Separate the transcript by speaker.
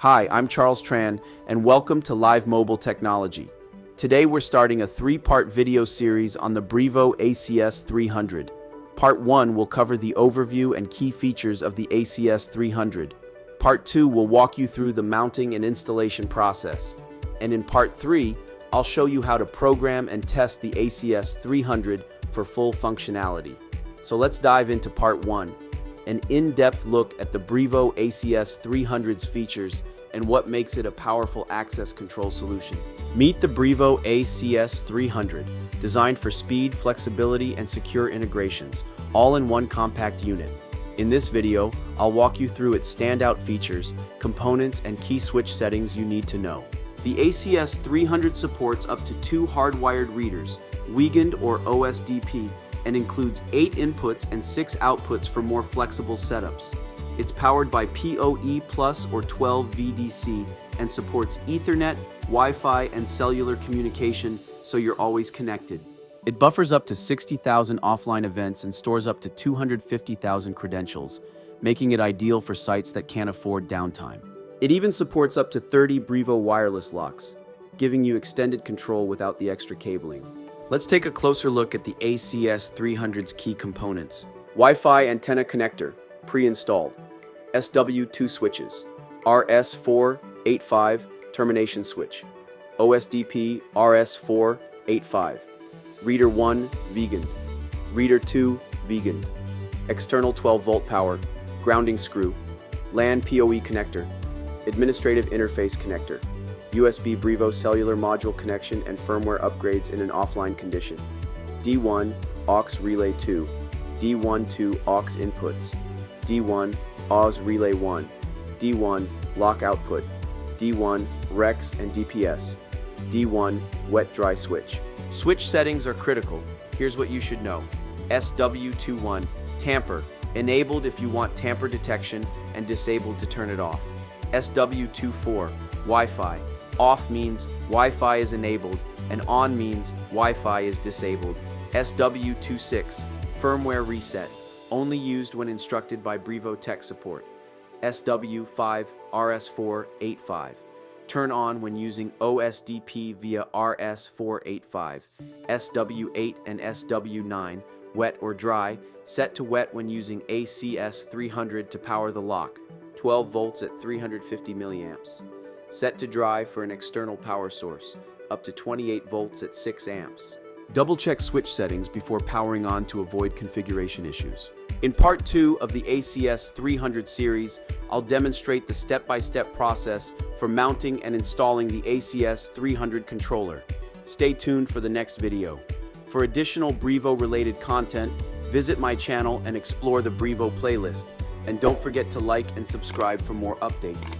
Speaker 1: Hi, I'm Charles Tran, and welcome to Live Mobile Technology. Today we're starting a three-part video series on the Brivo ACS300. Part 1 will cover the overview and key features of the ACS300. Part 2 will walk you through the mounting and installation process. And in Part 3, I'll show you how to program and test the ACS300 for full functionality. So let's dive into Part 1, an in-depth look at the Brivo ACS300's features and what makes it a powerful access control solution. Meet the Brivo ACS300, designed for speed, flexibility, and secure integrations, all in one compact unit. In this video, I'll walk you through its standout features, components, and key switch settings you need to know. The ACS300 supports up to 2 hardwired readers, Wiegand or OSDP, and includes 8 inputs and 6 outputs for more flexible setups. It's powered by PoE Plus or 12 VDC and supports Ethernet, Wi-Fi, and cellular communication, so you're always connected. It buffers up to 60,000 offline events and stores up to 250,000 credentials, making it ideal for sites that can't afford downtime. It even supports up to 30 Brivo wireless locks, giving you extended control without the extra cabling. Let's take a closer look at the ACS300's key components. Wi-Fi antenna connector, pre-installed. SW2 switches. RS485 termination switch. OSDP RS485. Reader 1 Wiegand. Reader 2 Wiegand. External 12-volt power. Grounding screw. LAN PoE connector. Administrative interface connector. USB Brivo cellular module connection and firmware upgrades in an offline condition. D1 aux relay 2. D1 2 aux inputs. D1 AUS relay 1. D1 lock output. D1 REX and DPS. D1 wet-dry switch. Switch settings are critical. Here's what you should know. SW21 tamper, enabled if you want tamper detection and disabled to turn it off. SW24 Wi-Fi, off means Wi-Fi is enabled and on means Wi-Fi is disabled. SW26 firmware reset, only used when instructed by Brivo tech support. SW5 RS485, turn on when using OSDP via RS485. SW8 and SW9, wet or dry, set to wet when using ACS300 to power the lock, 12 volts at 350 milliamps. Set to dry for an external power source, up to 28 volts at 6 amps. Double-check switch settings before powering on to avoid configuration issues. In Part 2 of the ACS300 series, I'll demonstrate the step-by-step process for mounting and installing the ACS300 controller. Stay tuned for the next video. For additional Brivo-related content, visit my channel and explore the Brivo playlist. And don't forget to like and subscribe for more updates.